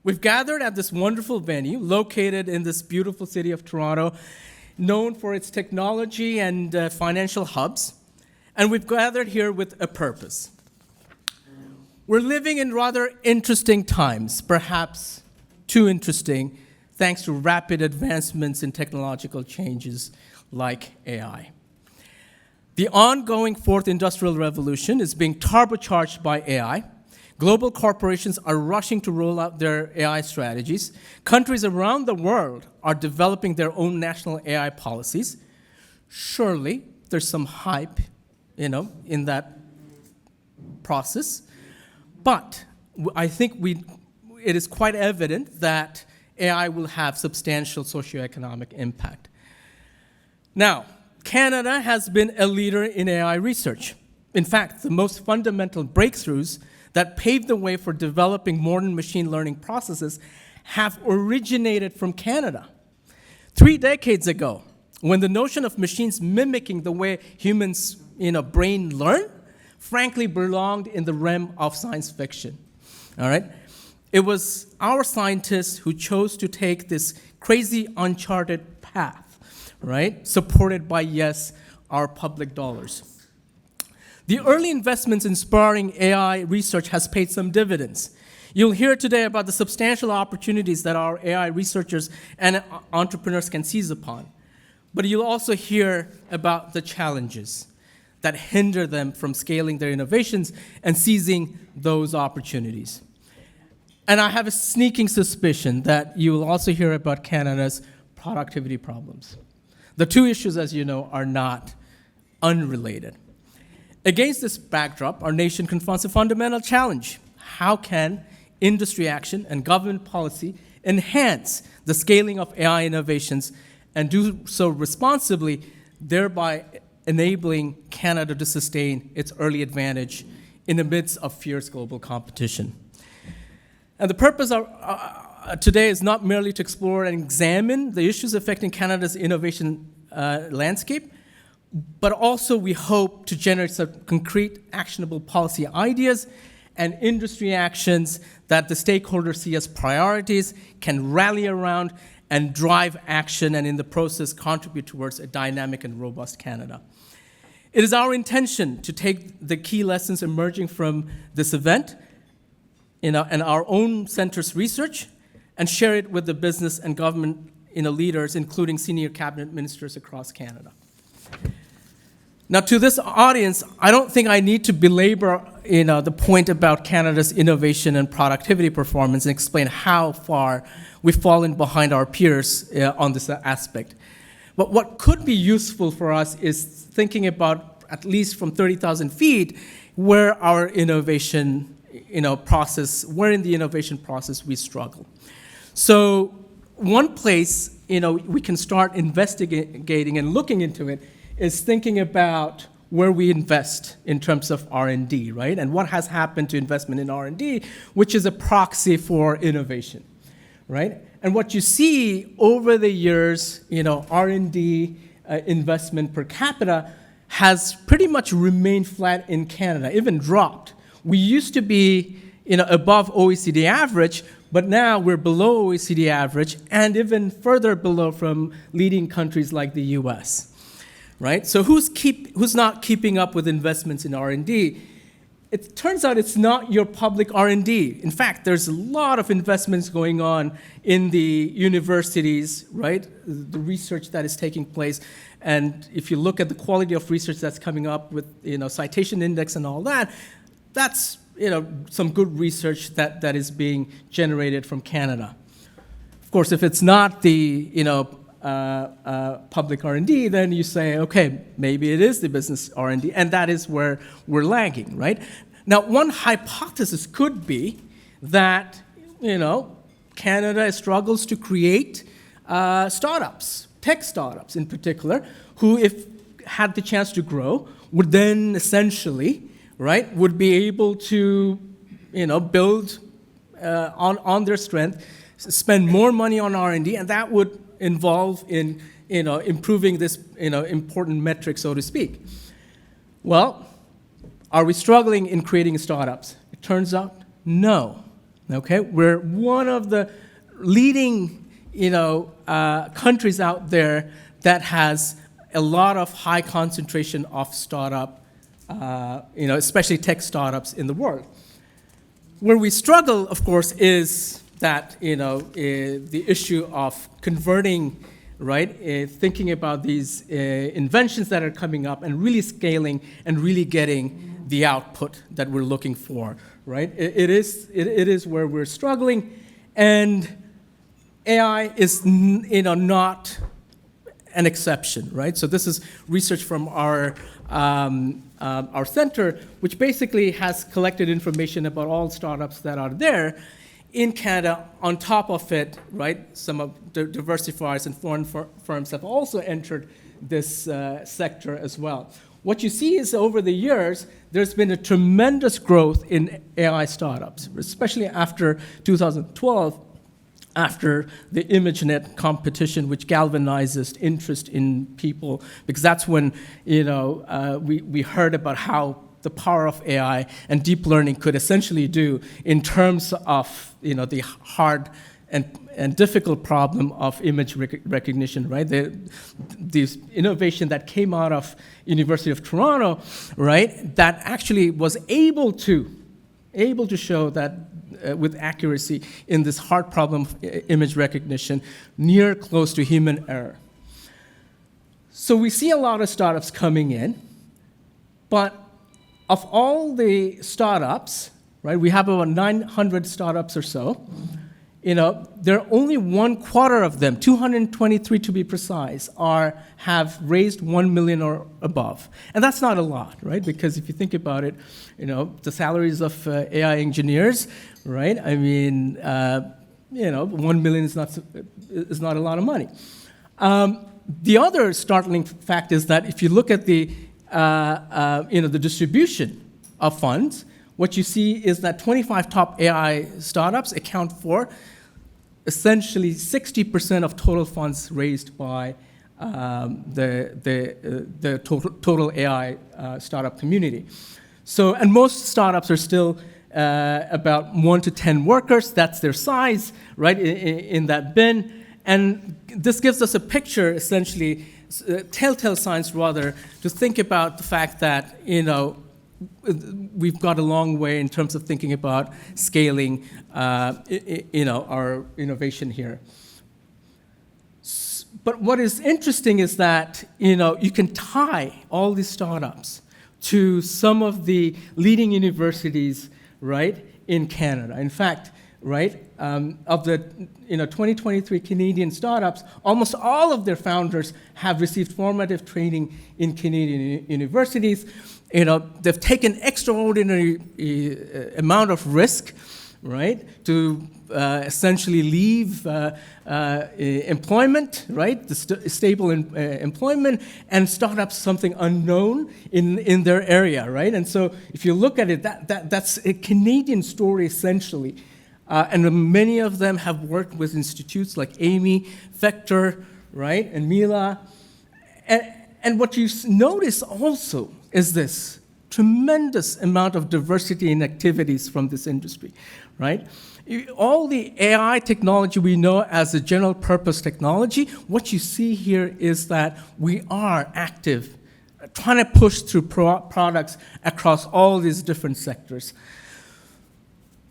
We've gathered at this wonderful venue located in this beautiful city of Toronto, known for its technology and financial hubs, and we've gathered here with a purpose. We're living in rather interesting times, perhaps too interesting, thanks to rapid advancements in technological changes like AI. The ongoing fourth industrial revolution is being turbocharged by AI. Global corporations are rushing to roll out their AI strategies. Countries around the world are developing their own national AI policies. Surely, there's some hype, in that process. But I think it is quite evident that AI will have substantial socioeconomic impact. Now, Canada has been a leader in AI research. In fact, the most fundamental breakthroughs that paved the way for developing modern machine learning processes have originated from Canada. 3 decades ago, when the notion of machines mimicking the way humans' brain learn, frankly belonged in the realm of science fiction. All right? It was our scientists who chose to take this crazy, uncharted path, right? Supported by, yes, our public dollars. The early investments in spurring AI research has paid some dividends. You'll hear today about the substantial opportunities that our AI researchers and entrepreneurs can seize upon. But you'll also hear about the challenges that hinder them from scaling their innovations and seizing those opportunities. And I have a sneaking suspicion that you will also hear about Canada's productivity problems. The two issues, as you know, are not unrelated. Against this backdrop, our nation confronts a fundamental challenge. How can industry action and government policy enhance the scaling of AI innovations and do so responsibly, thereby enabling Canada to sustain its early advantage in the midst of fierce global competition? And the purpose of today is not merely to explore and examine the issues affecting Canada's innovation landscape, but also we hope to generate some concrete, actionable policy ideas and industry actions that the stakeholders see as priorities, can rally around and drive action, and in the process contribute towards a dynamic and robust Canada. It is our intention to take the key lessons emerging from this event and our own center's research and share it with the business and government leaders, including senior cabinet ministers across Canada. Now, to this audience, I don't think I need to belabor the point about Canada's innovation and productivity performance and explain how far we've fallen behind our peers on this aspect. But what could be useful for us is thinking about, at least from 30,000 feet, where our innovation process, where in the innovation process we struggle. So one place we can start investigating and looking into it is thinking about where we invest in terms of R&D, right? And what has happened to investment in R&D, which is a proxy for innovation, right? And what you see over the years, R&D investment per capita has pretty much remained flat in Canada, even dropped. We used to be, above OECD average, but now we're below OECD average and even further below from leading countries like the US. Right? So who's not keeping up with investments in R&D? It turns out it's not your public R&D. In fact, there's a lot of investments going on in the universities, right? The research that is taking place. And if you look at the quality of research that's coming up with, citation index and all that, that's, some good research that is being generated from Canada. Of course, if it's not the, public R&D, then you say, okay, maybe it is the business R&D, and that is where we're lagging, right? Now, one hypothesis could be that, Canada struggles to create startups, tech startups in particular, who, if had the chance to grow, would then essentially, right, would be able to, build on their strength, spend more money on R&D, and that would involve in improving this important metric, so to speak. Well, are we struggling in creating startups? It turns out no. Okay, we're one of the leading, countries out there that has a lot of high concentration of startup, especially tech startups in the world. Where we struggle, of course, is that, the issue of converting, right, thinking about these inventions that are coming up and really scaling and really getting the output that we're looking for, right? It is where we're struggling, and AI is, not an exception, right? So this is research from our center, which basically has collected information about all startups that are there in Canada. On top of it, right, some of the diversifiers and foreign firms have also entered this sector as well. What you see is over the years, there's been a tremendous growth in AI startups, especially after 2012, after the ImageNet competition, which galvanizes interest in people, because that's when, we heard about how the power of AI and deep learning could essentially do in terms of, the hard and difficult problem of image recognition, right? This innovation that came out of University of Toronto, right, that actually was able to show that with accuracy in this hard problem of image recognition, near close to human error. So we see a lot of startups coming in, but of all the startups, right, we have about 900 startups or so. There are only 1/4 of them, 223 to be precise, have raised 1 million or above. And that's not a lot, right? Because if you think about it, the salaries of AI engineers, right? I mean, 1 million is not a lot of money. The other startling fact is that if you look at the distribution of funds, what you see is that 25 top AI startups account for essentially 60% of total funds raised by the total AI startup community. So, and most startups are still about 1 to 10 workers. That's their size, right, in that bin. And this gives us a picture, essentially, telltale signs rather, to think about the fact that, we've got a long way in terms of thinking about scaling, our innovation here. But what is interesting is that, you can tie all these startups to some of the leading universities, right, in Canada. In fact, right, of the 2023 Canadian startups, almost all of their founders have received formative training in Canadian universities. They've taken extraordinary amount of risk, right, to essentially leave employment, right, the stable employment, and start up something unknown in their area, right? And so if you look at it, that's a Canadian story essentially. And many of them have worked with institutes like Amy, Vector, right, and Mila. And what you notice also is this tremendous amount of diversity in activities from this industry, right? All the AI technology we know as a general purpose technology, what you see here is that we are active, trying to push through products across all these different sectors.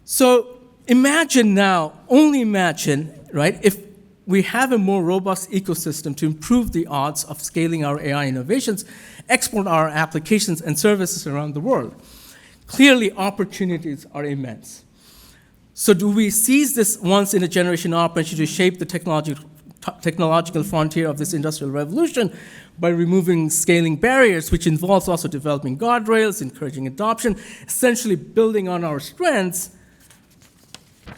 So imagine now, only imagine, right, if we have a more robust ecosystem to improve the odds of scaling our AI innovations, export our applications and services around the world. Clearly, opportunities are immense. So do we seize this once-in-a-generation opportunity to shape the technological frontier of this industrial revolution by removing scaling barriers, which involves also developing guardrails, encouraging adoption, essentially building on our strengths,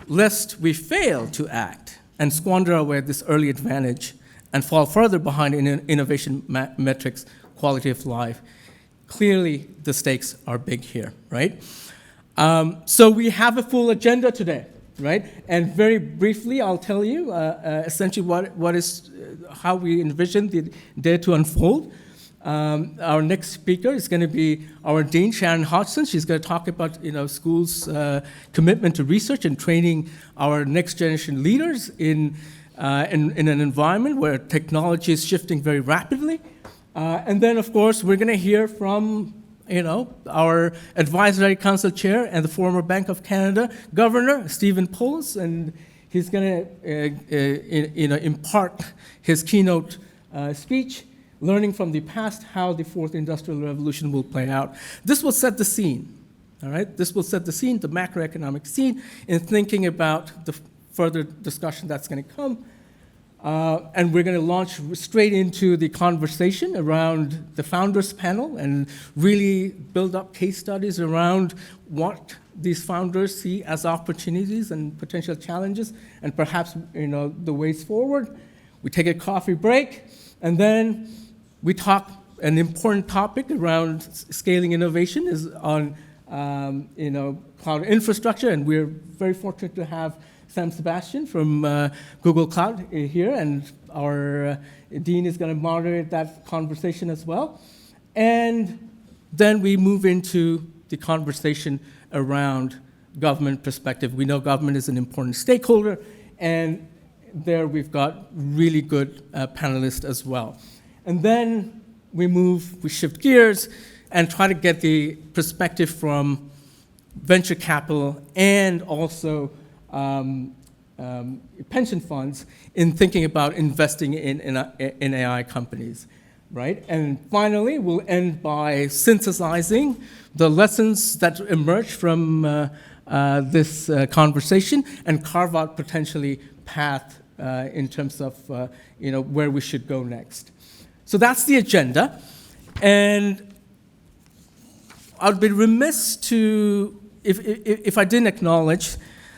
lest we fail to act and squander away this early advantage and fall further behind in innovation metrics, quality of life. Clearly, the stakes are big here, right? So we have a full agenda today, right? And very briefly, I'll tell you essentially how we envision the day to unfold. Our next speaker is going to be our Dean, Sharon Hodgson. She's going to talk about schools' commitment to research and training our next generation leaders in an environment where technology is shifting very rapidly. And then, of course, we're going to hear from our Advisory Council Chair and the former Bank of Canada Governor, Stephen Pullis, and he's going to impart his keynote speech, learning from the past how the fourth industrial revolution will play out. This will set the scene, all right? This will set the scene, the macroeconomic scene, in thinking about the further discussion that's going to come. And we're going to launch straight into the conversation around the founders panel and really build up case studies around what these founders see as opportunities and potential challenges and perhaps the ways forward. We take a coffee break, and then we talk. An important topic around scaling innovation is on cloud infrastructure, and we're very fortunate to have Sam Sebastian from Google Cloud here, and our dean is going to moderate that conversation as well. And then we move into the conversation around government perspective. We know government is an important stakeholder, and there we've got really good panelists as well. And then we shift gears and try to get the perspective from venture capital and also pension funds in thinking about investing in AI companies, right? And finally, we'll end by synthesizing the lessons that emerge from this conversation and carve out potentially path in terms of where we should go next. So that's the agenda, and I'd be remiss if I didn't acknowledge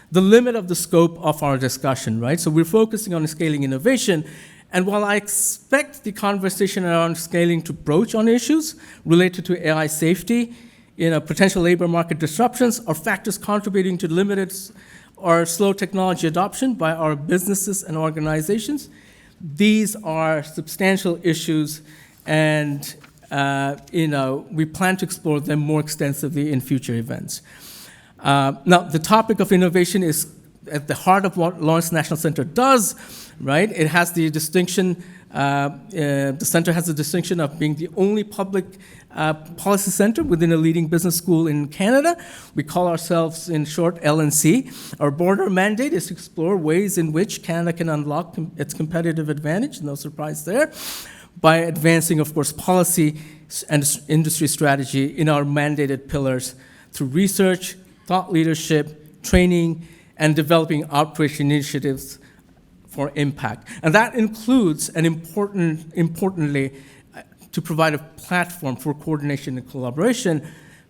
the limit of the scope of our discussion, right? So we're focusing on scaling innovation, and while I expect the conversation around scaling to broach on issues related to AI safety, potential labor market disruptions, or factors contributing to limited or slow technology adoption by our businesses and organizations, these are substantial issues, and we plan to explore them more extensively in future events. Now, the topic of innovation is at the heart of what Lawrence National Center does, right? It has the distinction, the center has the distinction of being the only public policy center within a leading business school in Canada. We call ourselves, in short, LNC. Our broader mandate is to explore ways in which Canada can unlock its competitive advantage, no surprise there, by advancing, of course, policy and industry strategy in our mandated pillars through research, thought leadership, training, and developing outreach initiatives for impact. And that includes, and importantly, to provide a platform for coordination and collaboration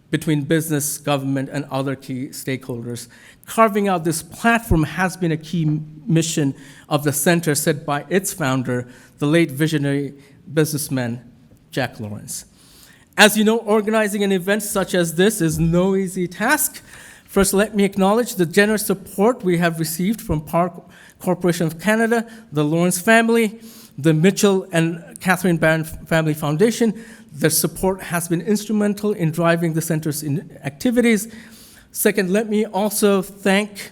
between business, government, and other key stakeholders. Carving out this platform has been a key mission of the center set by its founder, the late visionary businessman, Jack Lawrence. As you know, organizing an event such as this is no easy task. First, let me acknowledge the generous support we have received from Power Corporation of Canada, the Lawrence family, the Mitchell and Catherine Barron Family Foundation. Their support has been instrumental in driving the center's activities. Second, let me also thank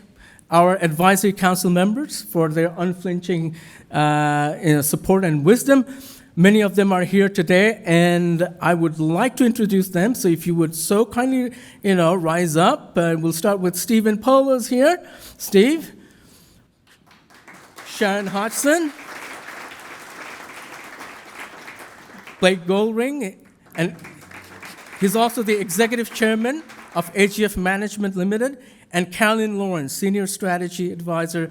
our advisory council members for their unflinching support and wisdom. Many of them are here today, and I would like to introduce them. So if you would so kindly, rise up. We'll start with Stephen Pullis here. Steve. Sharon Hodgson. Blake Goldring, and he's also the executive chairman of AGF Management Limited, and Carolyn Lawrence, senior strategy advisor,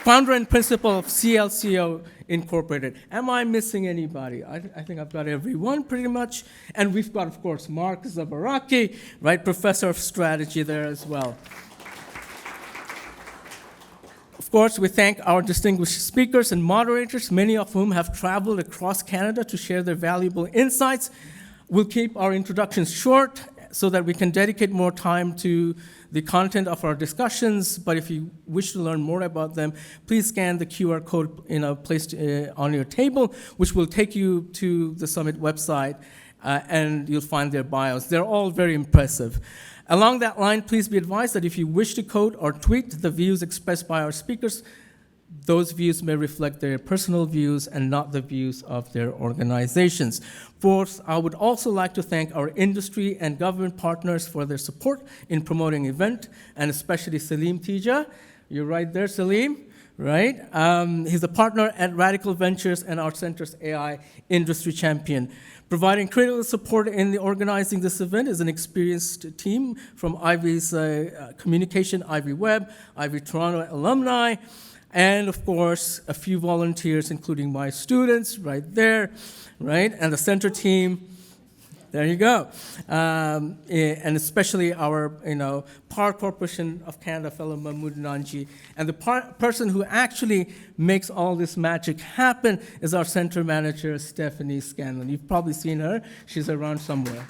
founder and principal of CLCO Incorporated. Am I missing anybody? I think I've got everyone pretty much. And we've got, of course, Mark Zabaraki, right, professor of strategy there as well. Of course, we thank our distinguished speakers and moderators, many of whom have traveled across Canada to share their valuable insights. We'll keep our introductions short so that we can dedicate more time to the content of our discussions. But if you wish to learn more about them, please scan the QR code placed on your table, which will take you to the Summit website, and you'll find their bios. They're all very impressive. Along that line, please be advised that if you wish to quote or tweet the views expressed by our speakers, those views may reflect their personal views and not the views of their organizations. Fourth, I would also like to thank our industry and government partners for their support in promoting the event, and especially Salim Tija. You're right there, Salim, right? He's a partner at Radical Ventures and our center's AI industry champion. Providing critical support in the organizing this event is an experienced team from Ivy's communication, Ivy Web, Ivy Toronto alumni, and of course, a few volunteers, including my students right there, right? And the center team, there you go. And especially our, Power Corporation of Canada fellow Mahmoud Nanji. And the person who actually makes all this magic happen is our center manager, Stephanie Scanlon. You've probably seen her. She's around somewhere.